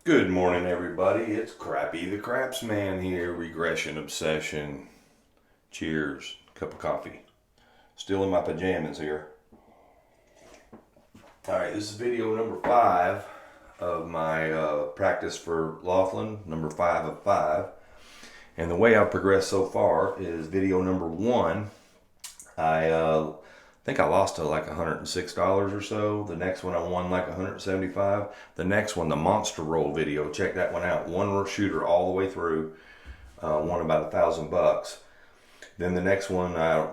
Good morning, everybody. It's Crappy the Craps Man here. Regression Obsession. Cheers. Cup of coffee. Still in my pajamas here. Alright, this is video number 5 of my practice for Laughlin. Number 5 of 5. And the way I've progressed so far is video number 1. I think I lost to like $106 or so. The next one I won like $175. The next one, the monster roll video, check that one out. One shooter all the way through, won about $1,000. Then the next one, I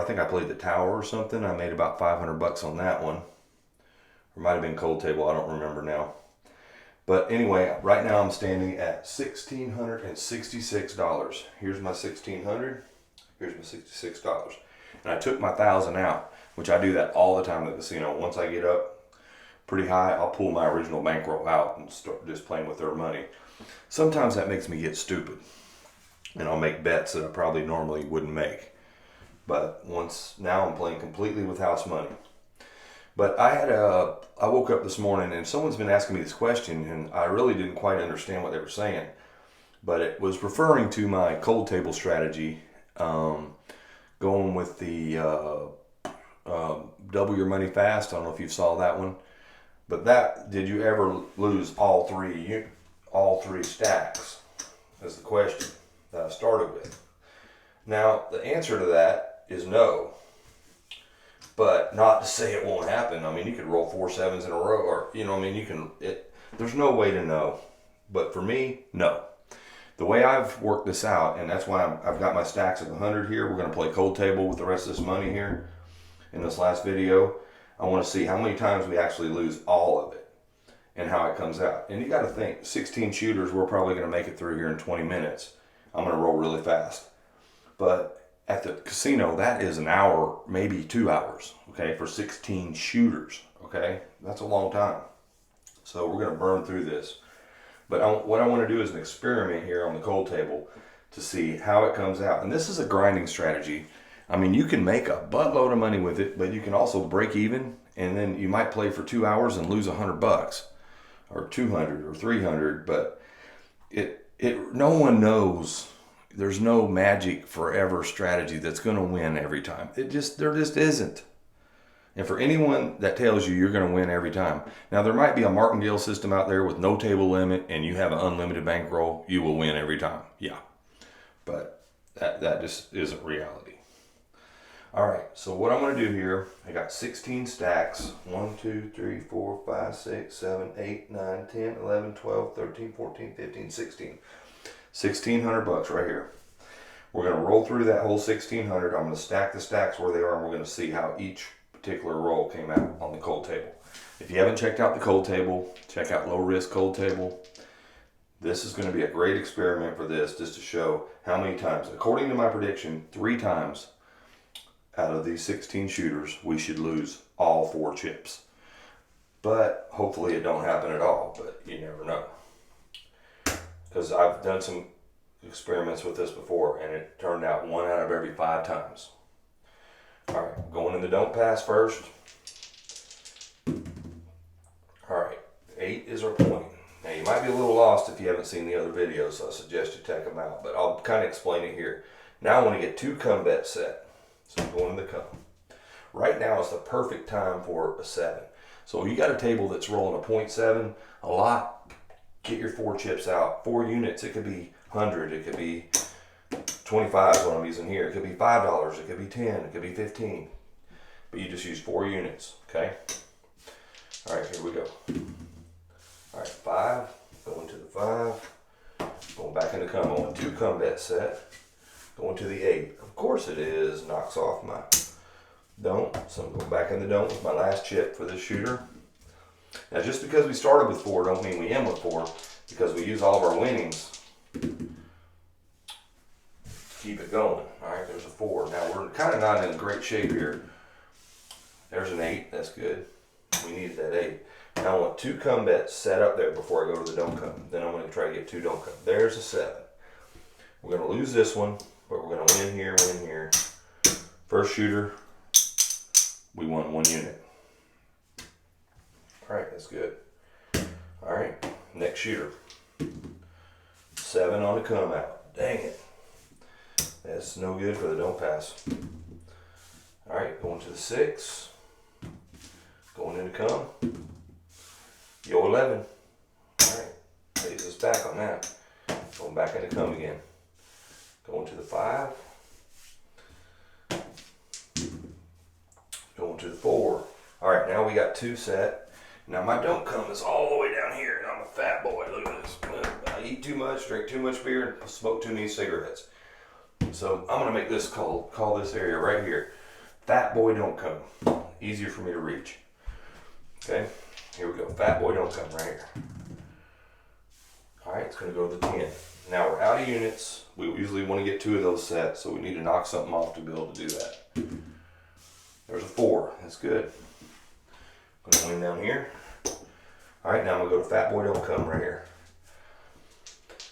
think I played the tower or something. I made about $500 on that one. Or might have been cold table, I don't remember now. But anyway, right now I'm standing at $1,666. Here's my $1,600. Here's my $66. And I took my $1,000 out, which I do that all the time at the casino. Once I get up pretty high, I'll pull my original bankroll out and start just playing with their money. Sometimes that makes me get stupid, and I'll make bets that I probably normally wouldn't make. But now I'm playing completely with house money. But I woke up this morning and someone's been asking me this question, and I really didn't quite understand what they were saying. But it was referring to my cold table strategy. Going with the double your money fast. I don't know if you saw that one, but did you ever lose all three stacks? Is the question that I started with. Now the answer to that is no, but not to say it won't happen. I mean, you could roll 4 7s in a row, or there's no way to know. But for me, no. The way I've worked this out, and that's why I've got my stacks of 100 here. We're going to play cold table with the rest of this money here in this last video. I want to see how many times we actually lose all of it and how it comes out. And you got to think, 16 shooters, we're probably going to make it through here in 20 minutes. I'm going to roll really fast. But at the casino, that is an hour, maybe 2 hours, okay, for 16 shooters, okay? That's a long time. So we're going to burn through this. But what I want to do is an experiment here on the cold table to see how it comes out. And this is a grinding strategy. I mean, you can make a buttload of money with it, but you can also break even, and then you might play for 2 hours and lose $100 or 200 or 300. But no one knows. There's no magic forever strategy that's going to win every time. There just isn't. And for anyone that tells you you're going to win every time. Now, there might be a martingale system out there with no table limit and you have an unlimited bankroll. You will win every time. Yeah. But that just isn't reality. All right. So what I'm going to do here, I got 16 stacks. 1, 2, 3, 4, 5, 6, 7, 8, 9, 10, 11, 12, 13, 14, 15, 16. $1,600 right here. We're going to roll through that whole 1,600. I'm going to stack the stacks where they are, and we're going to see how each particular roll came out on the cold table. If you haven't checked out the cold table, check out Low Risk Cold Table. This is going to be a great experiment for this, just to show how many times. According to my prediction, 3 times out of these 16 shooters, we should lose all 4 chips. But hopefully it don't happen at all, but you never know. Because I've done some experiments with this before, and it turned out 1 out of every 5 times. Alright, going in the don't pass first. Alright, 8 is our point. Now you might be a little lost if you haven't seen the other videos, so I suggest you check them out. But I'll kind of explain it here. Now I want to get 2 come bets set. So I'm going to the come. Right now is the perfect time for a 7. So you got a table that's rolling a 0.7, a lot. Get your 4 chips out. 4 units, it could be 100, it could be 25 is what I'm using here. It could be $5, it could be 10, it could be 15. But you just use 4 units, okay? All right, here we go. All right, 5, going to the 5, going back into come. I want 2 come bet set, going to the 8. Of course it is, knocks off my don't. So I'm going back in the don't with my last chip for this shooter. Now just because we started with 4 don't mean we end with 4, because we use all of our winnings keep it going. Alright, there's a 4. Now we're kind of not in great shape here. There's an 8, that's good. We needed that 8. Now I want 2 come bets set up there before I go to the don't come. Then I'm going to try to get 2 don't come. There's a 7. We're going to lose this one, but we're going to win here, win here. First shooter, we won 1 unit. Alright, that's good. Alright, next next shooter. 7 on the come out. Dang it. That's no good for the don't pass. Alright, going to the 6. Going into come. Yo 11. Alright, lays us back on that. Going back into come again. Going to the 5. Going to the 4. Alright, now we got 2 set. Now my don't come is all the way down here, and I'm a fat boy. Look at this. I eat too much, drink too much beer, and smoke too many cigarettes. So I'm going to make this call this area right here fat boy don't come. Easier for me to reach. Okay, here we go. Fat boy don't come right here. Alright, it's going to go to the 10. Now we're out of units. We usually want to get 2 of those set, so we need to knock something off to be able to do that. There's a 4. That's good. I'm going to win down here. Alright, now I'm going to go to fat boy don't come right here.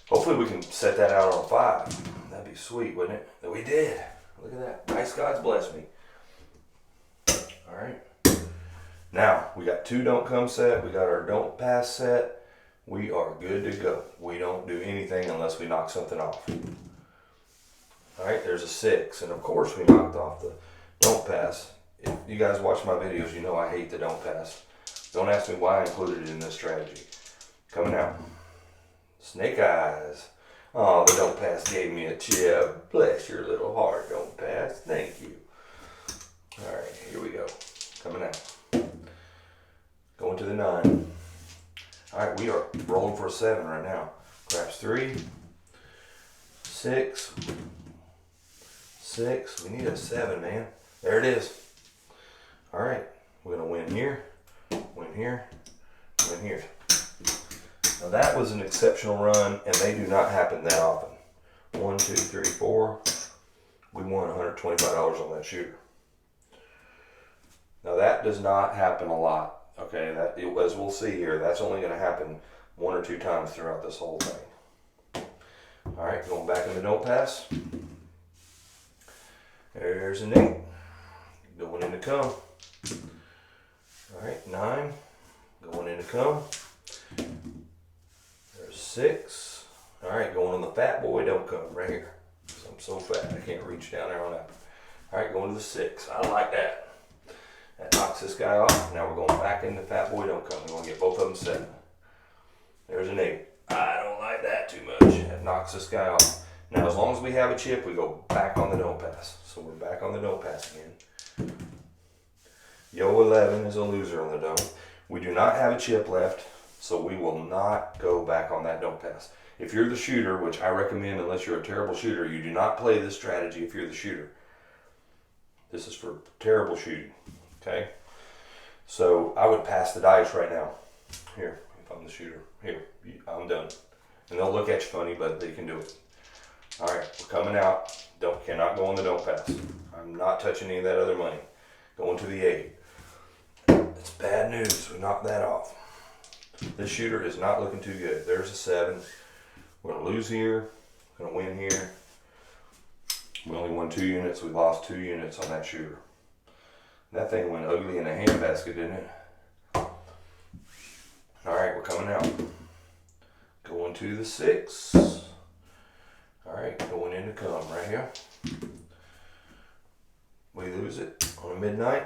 Hopefully we can set that out on a 5. That'd be sweet, wouldn't it? That we did. Look at that. Nice, God's blessed me. Alright. Now, we got 2 don't come set. We got our don't pass set. We are good to go. We don't do anything unless we knock something off. Alright, there's a 6. And of course we knocked off the don't pass. If you guys watch my videos, you know I hate the don't pass. Don't ask me why I included it in this strategy. Coming out. Snake eyes. Oh, the don't pass gave me a chip. Bless your little heart, don't pass. Thank you. Alright, here we go. Coming out. Going to the 9. Alright, we are rolling for a 7 right now. Craps 3. 6. 6. We need a 7, man. There it is. Alright, we're going to win here, win here, win here. Now that was an exceptional run, and they do not happen that often. 1, 2, 3, 4. We won $125 on that shooter. Now that does not happen a lot. Okay, as we'll see here, that's only going to happen 1 or 2 times throughout this whole thing. Alright, going back in the don't pass. There's an 8. Going into come. Alright, 9. Going into come. There's 6. Alright, going on the fat boy don't come right here. I'm so fat I can't reach down there on that. Alright, going to the 6. I like that. That knocks this guy off. Now we're going back into fat boy don't come. We're going to get both of them set. There's an 8. I don't like that too much. That knocks this guy off. Now as long as we have a chip, we go back on the don't pass. So we're back on the don't pass again. Yo 11 is a loser on the don't. We do not have a chip left, so we will not go back on that don't pass. If you're the shooter, which I recommend unless you're a terrible shooter, you do not play this strategy if you're the shooter. This is for terrible shooting. Okay? So I would pass the dice right now. Here, if I'm the shooter. Here, I'm done. And they'll look at you funny, but they can do it. Alright, we're coming out. Cannot go on the don't pass. I'm not touching any of that other money. Going to the 8. It's bad news. We knocked that off. This shooter is not looking too good. There's a 7. We're going to lose here. We're going to win here. We only won 2 units. We lost 2 units on that shooter. That thing went ugly in a handbasket, didn't it? Alright, we're coming out. Going to the 6. Alright, going into come right here. We lose it on a midnight.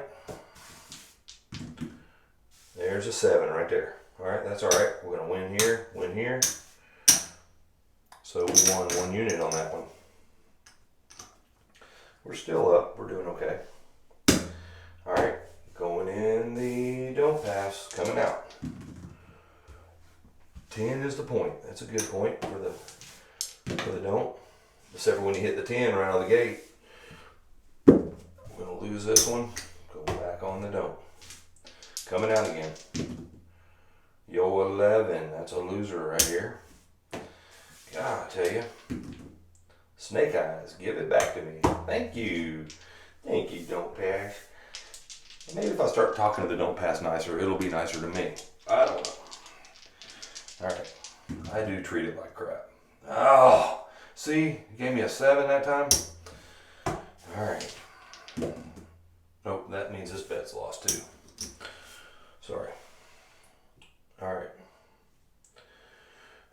There's a 7 right there. Alright, that's alright. We're going to win here, win here. So we won 1 unit on that one. We're still up. We're doing okay. Alright, going in the don't pass, coming out. 10 is the point. That's a good point for the don't. Except for when you hit the 10 right out of the gate. We're going to lose this one. Go back on the don't. Coming out again. Yo 11. That's a loser right here. God, I tell you. Snake eyes. Give it back to me. Thank you. Thank you, don't pass. Maybe if I start talking to the don't pass nicer, it'll be nicer to me. I don't know. Alright. I do treat it like crap. Oh! See? You gave me a 7 that time? Alright. Nope, that means this bet's lost too. Sorry. Alright.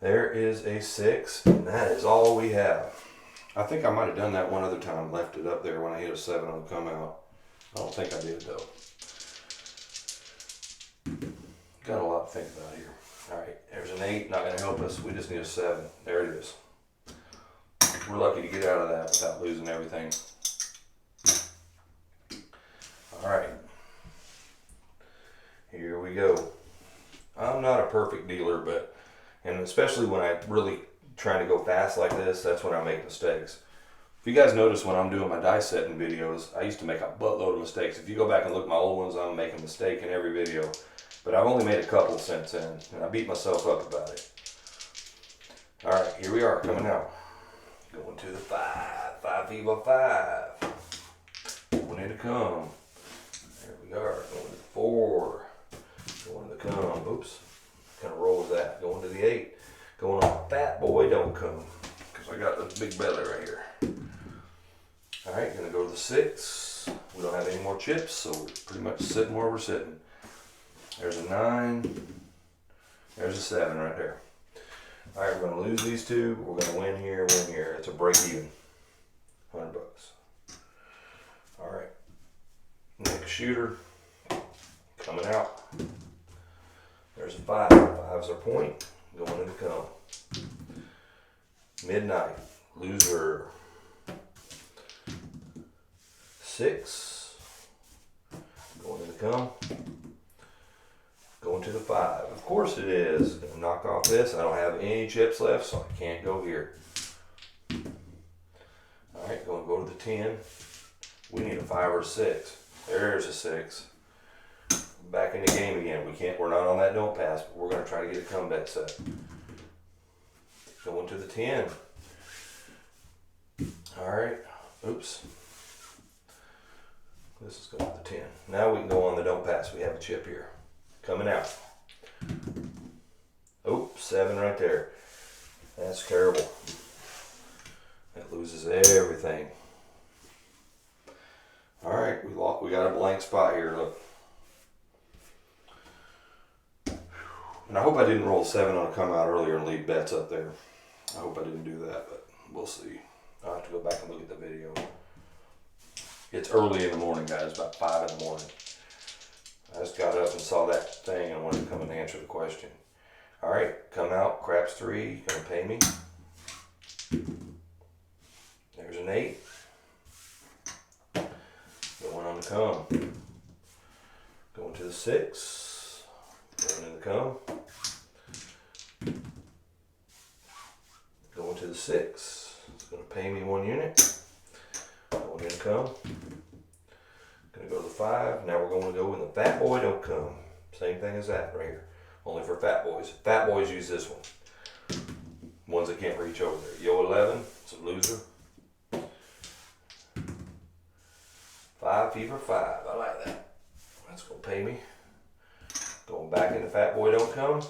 There is a 6, and that is all we have. I think I might have done that one other time, left it up there when I hit a 7 on the come out. I don't think I did though. Got a lot to think about here. Alright, there's an 8, not going to help us. We just need a 7. There it is. We're lucky to get out of that without losing everything. Alright. Here we go. I'm not a perfect dealer, and especially when I really trying to go fast like this, that's when I make mistakes. If you guys notice when I'm doing my die setting videos, I used to make a buttload of mistakes. If you go back and look at my old ones, I'm making a mistake in every video. But I've only made a couple since then, and I beat myself up about it. Alright, here we are, coming out. Going to the 5. 5 Viva 5. Going in to come. There we are. Going to the 4. Going to the come. Oops. Kind of rolls that. Going to the 8. Going on Fat Boy Don't Come. Because I got this big belly right here. Alright, going to go to the 6. We don't have any more chips, so we're pretty much sitting where we're sitting. There's a 9. There's a 7 right there. Alright, we're going to lose these 2. We're going to win here, win here. It's a break even. $100. Alright. Next shooter. Coming out. There's a 5. 5's our point. Going in the come. Midnight. Loser. 6. Going in the come. Going to the 5. Of course it is. Gonna knock off this. I don't have any chips left, so I can't go here. Alright, gonna go to the 10. We need a 5 or a 6. There's a 6. Back in the game again. We're not on that don't pass, but we're gonna try to get a comeback set. Going to the 10. Alright. Oops. This is going to the 10. Now we can go on the don't pass. We have a chip here. Coming out. Oh, 7 right there. That's terrible. That loses everything. Alright, we got a blank spot here, look. And I hope I didn't roll 7 on a come out earlier and leave bets up there. I hope I didn't do that, but we'll see. I'll have to go back and look at the video. It's early in the morning, guys, about 5 in the morning. I just got up and saw that thing and wanted to come and answer the question. Alright, come out, craps 3, gonna pay me. There's an 8. Going on the come. Going to the 6. Going in the come. Going to the 6. It's gonna pay me 1 unit. Going in the come. Gonna go to the 5. Now we're going to go in the Fat Boy Don't Come. Same thing as that right here. Only for fat boys. Fat boys use this one. Ones that can't reach over there. Yo 11, it's a loser. 5 Fever 5. I like that. That's gonna pay me. Going back into Fat Boy Don't Come.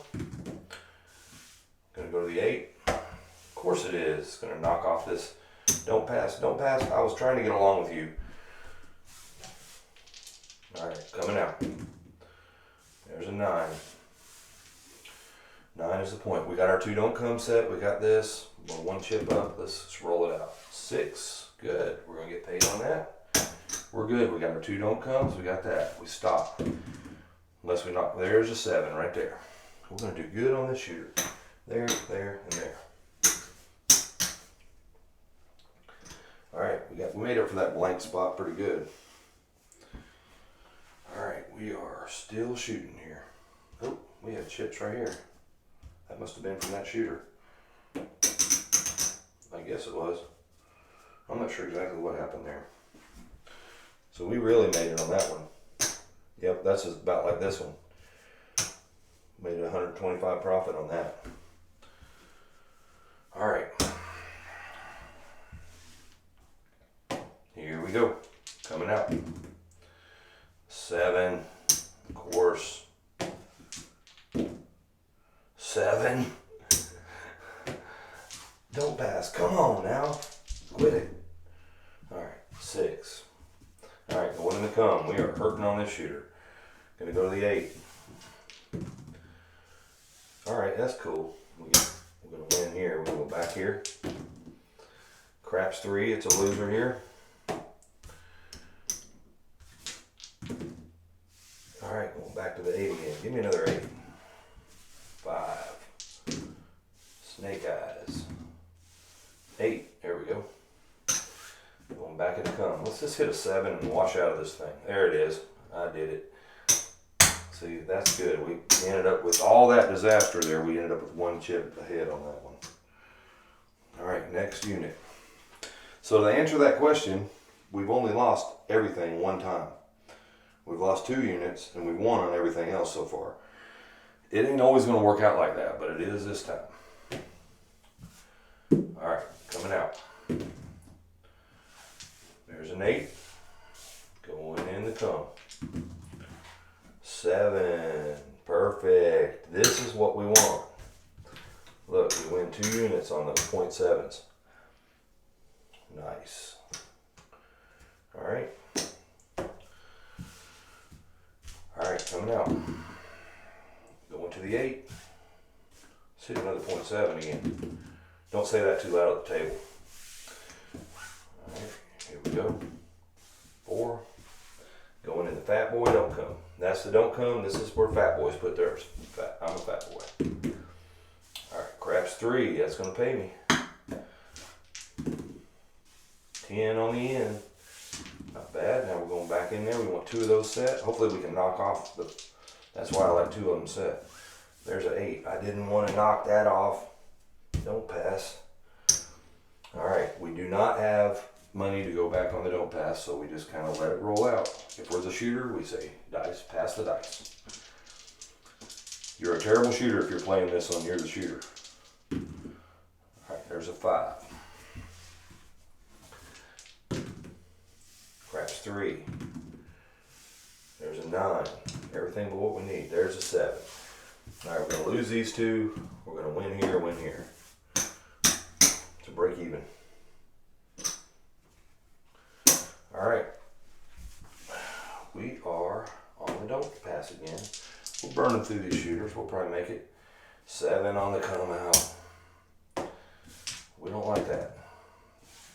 Gonna go to the 8. Of course it is. It's gonna knock off this don't pass, don't pass. I was trying to get along with you. Alright, coming out. There's a 9. 9 is the point. We got our 2 don't come set. We got this. We're 1 chip up. Let's just roll it out. 6. Good. We're going to get paid on that. We're good. We got our 2 don't comes. We got that. We stop. Unless we knock. There's a 7 right there. We're going to do good on this shooter. There, there, and there. Alright, we made up for that blank spot pretty good. Alright, we are still shooting here. Oh, we have chips right here. That must have been from that shooter. I guess it was. I'm not sure exactly what happened there. So we really made it on that one. Yep, that's about like this one. Made 125 profit on that. Alright. Here we go. Coming out. 7. Of course. 7. Don't pass. Come on now. Quit it. Alright. 6. Alright, going in the come. We are hurting on this shooter. Gonna go to the 8. Alright, that's cool. We We're gonna win here. We're gonna go back here. Craps 3, it's a loser here. All right, going back to the 8 again. Give me another 8. 5. Snake eyes. 8, there we go. Going back into come. Let's just hit a 7 and wash out of this thing. There it is. I did it. See, that's good. We ended up with all that disaster there. We ended up with 1 chip ahead on that one. All right, next unit. So to answer that question, we've only lost everything 1 time. We've lost 2 units and we've won on everything else so far. It ain't always going to work out like that, but it is this time. All right, coming out. There's an 8. Going in the come. 7. Perfect. This is what we want. Look, we win 2 units on those 0.7s. Nice. All right. All right, coming out. Going to the 8. Let's hit another 0.7 again. Don't say that too loud at the table. All right, here we go. 4. Going in the fat boy, don't come. That's the don't come. This is where fat boys put theirs. I'm a fat boy. All right, craps 3. That's going to pay me. 10 on the end. Not bad. Now we're going back in there. We want 2 of those set. Hopefully we can knock off the... That's why I like 2 of them set. There's an 8. I didn't want to knock that off. Don't pass. All right. We do not have money to go back on the don't pass, so we just kind of let it roll out. If we're the shooter, we say dice, pass the dice. You're a terrible shooter if you're playing this one. You're the shooter. All right. There's a 5. Craps 3. There's a 9. Everything but what we need. There's a 7. All right, we're going to lose these 2. We're going to win here, win here. To break even. All right. We are on the don't pass again. We're burning through these shooters. We'll probably make it 7 on the come out. We don't like that.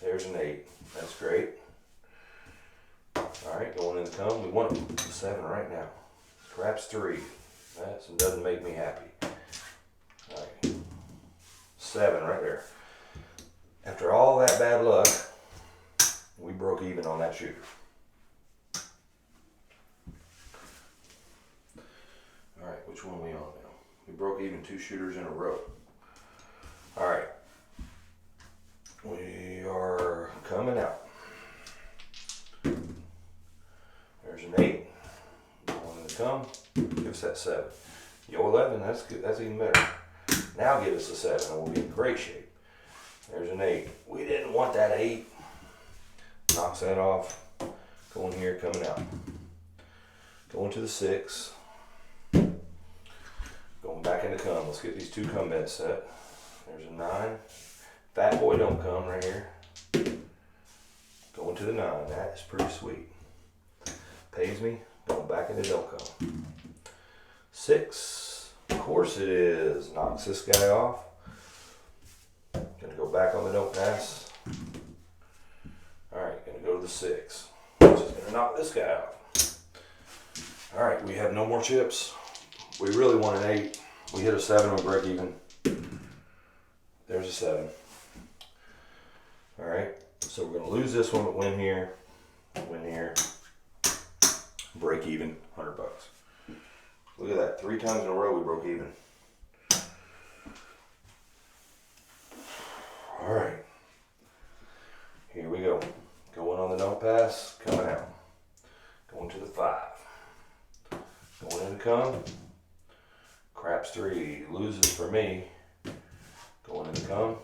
There's an 8. That's great. All right, going in the come. We want a 7 right now. Craps 3. That doesn't make me happy. All right. 7 right there. After all that bad luck, we broke even on that shooter. All right, which one are we on now? We broke even 2 shooters in a row. All right. We are coming out. There's an 8. Going in the come. Give us that 7. Yo, 11, that's good. That's even better. Now give us a 7 and we'll be in great shape. There's an 8. We didn't want that 8. Knocks that off. Going here, coming out. Going to the 6. Going back into come. Let's get these 2 come beds set. There's a 9. Fat boy don't come right here. Going to the 9. That is pretty sweet. Pays me. Going back into don't come. 6. Of course it is. Knocks this guy off. Gonna go back on the don't pass. Alright, gonna go to the 6. Which is gonna knock this guy off. Alright, we have no more chips. We really want an 8. We hit a 7, we break even. There's a 7. Alright, so we're gonna lose this one, but win here. Win here. Break even, $100. Look at that, 3 times in a row we broke even. All right, here we go. Going on the don't pass, coming out. Going to the 5. Going in the come. Craps 3, loses for me. Going in the come.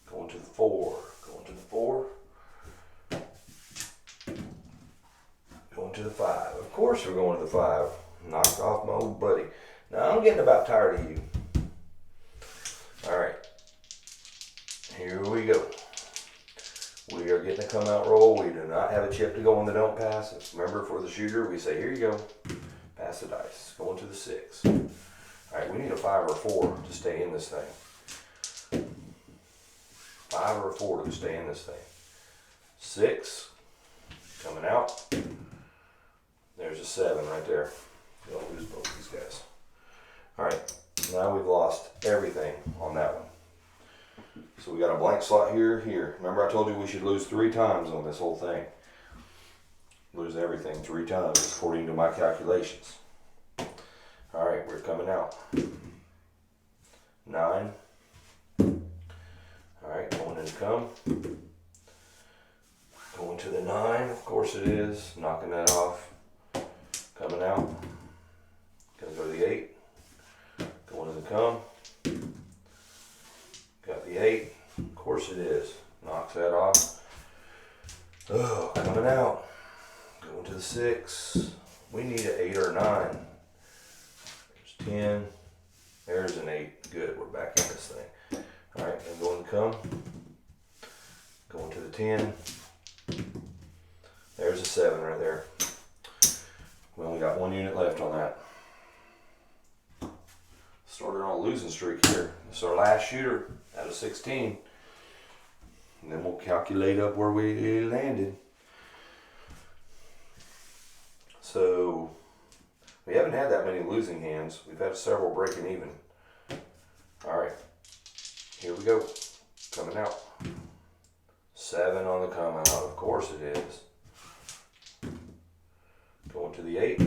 Going to the 4. Going to the 4. Going to the 5. Of course we're going to the 5. Knocked off my old buddy. Now I'm getting about tired of you. All right. Here we go. We are getting a come out roll. We do not have a chip to go on the don't pass. Remember, for the shooter, we say, here you go. Pass the dice. Going to the 6. All right, we need a 5 or 4 to stay in this thing. 5 or a 4 to stay in this thing. 6 coming out. There's a 7 right there. You'll lose both these guys. All right, now we've lost everything on that one. So we got a blank slot here, here. Remember I told you we should lose 3 times on this whole thing. Lose everything 3 times according to my calculations. All right, we're coming out. 9. All right, going into come. Going to the 9, of course it is. Knocking that off. Coming out. Gonna go to the 8. Going to the come. Got the 8. Of course it is. Knocks that off. Oh, coming out. Going to the 6. We need an 8 or a 9. There's 10. There's an 8. Good, we're back in this thing. Alright, and going to come. Going to the 10. There's a 7 right there. We only got 1 unit left on that. Started on a losing streak here. This is our last shooter out of 16. And then we'll calculate up where we landed. So, we haven't had that many losing hands. We've had several breaking even. Alright, here we go. Coming out. 7 on the come out, of course it is. Going to the 8.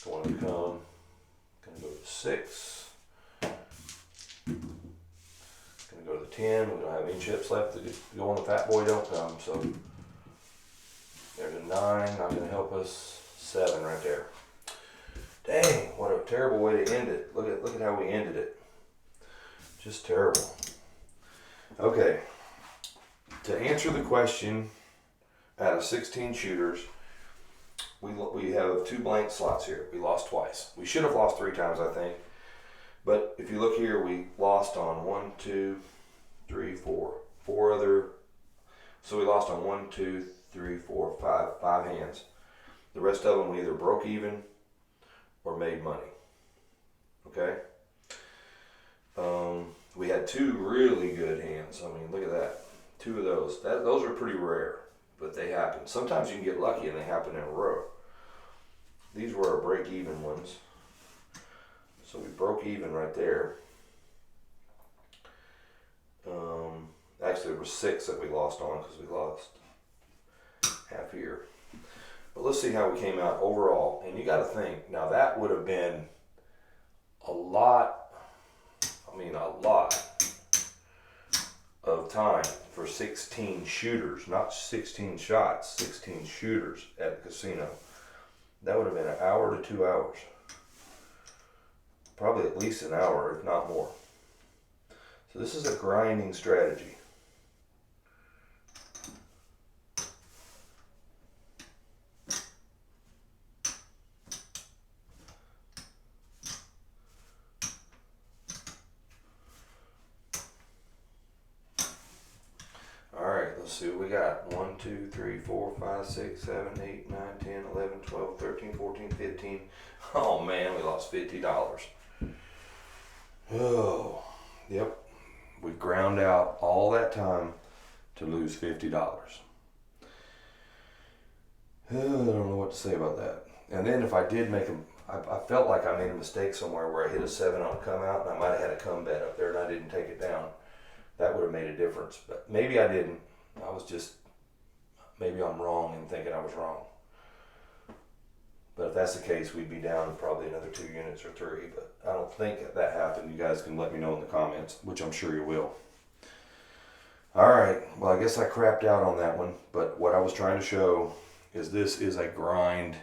Going to come. Gonna go to the 6. Gonna go to the 10. We don't have any chips left to go on the Fat Boy Don't Come, so there's a 9, not gonna help us. 7 right there. Dang, what a terrible way to end it. Look at how we ended it. Just terrible. Okay. To answer the question, out of 16 shooters, we have 2 blank slots here. We lost twice. We should have lost 3 times, I think. But if you look here, we lost on 1, 2, 3, 4. 4 other. So we lost on 1, 2, 3, 4, 5 hands. The rest of them we either broke even or made money. Okay? We had 2 really good hands. I mean, look at that. 2 of those. Those are pretty rare, but they happen. Sometimes you can get lucky and they happen in a row. These were our break-even ones. So we broke even right there. Actually, there were 6 that we lost on because we lost half here. But let's see how we came out overall. And you got to think, now that would have been a lot of time for 16 shooters, not 16 shots, 16 shooters at the casino. That would have been 1 hour to 2 hours. Probably at least an hour, if not more. So this is a grinding strategy. Let's see what we got. 1, 2, 3, 4, 5, 6, 7, 8, 9, 10, 11, 12, 13, 14, 15. Oh man, we lost $50. Oh, yep. We ground out all that time to lose $50. I don't know what to say about that. And then if I did make I felt like I made a mistake somewhere where I hit a 7 on a come out and I might have had a come bet up there and I didn't take it down. That would have made a difference. But maybe I didn't. I was just, maybe I'm wrong in thinking I was wrong. But if that's the case, we'd be down probably another 2 units or 3. But I don't think that happened. You guys can let me know in the comments, which I'm sure you will. All right. Well, I guess I crapped out on that one. But what I was trying to show is this is a grind.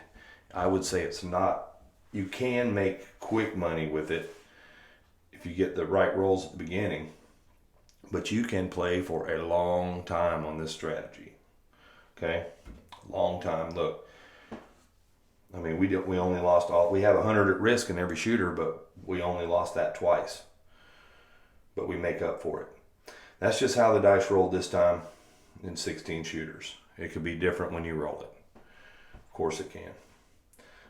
I would say it's not. You can make quick money with it if you get the right rolls at the beginning. But you can play for a long time on this strategy. Okay? Long time. Look. I mean, we only lost we have 100 at risk in every shooter, but we only lost that twice. But we make up for it. That's just how the dice rolled this time in 16 shooters. It could be different when you roll it. Of course it can.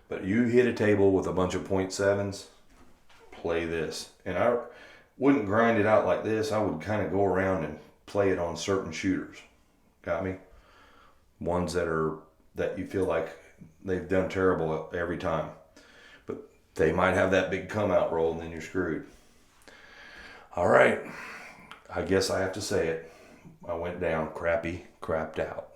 But you hit a table with a bunch of .7s, play this. And wouldn't grind it out like this. I would kind of go around and play it on certain shooters. Got me? Ones that you feel like they've done terrible every time. But they might have that big come out roll and then you're screwed. All right. I guess I have to say it. I went down crapped out.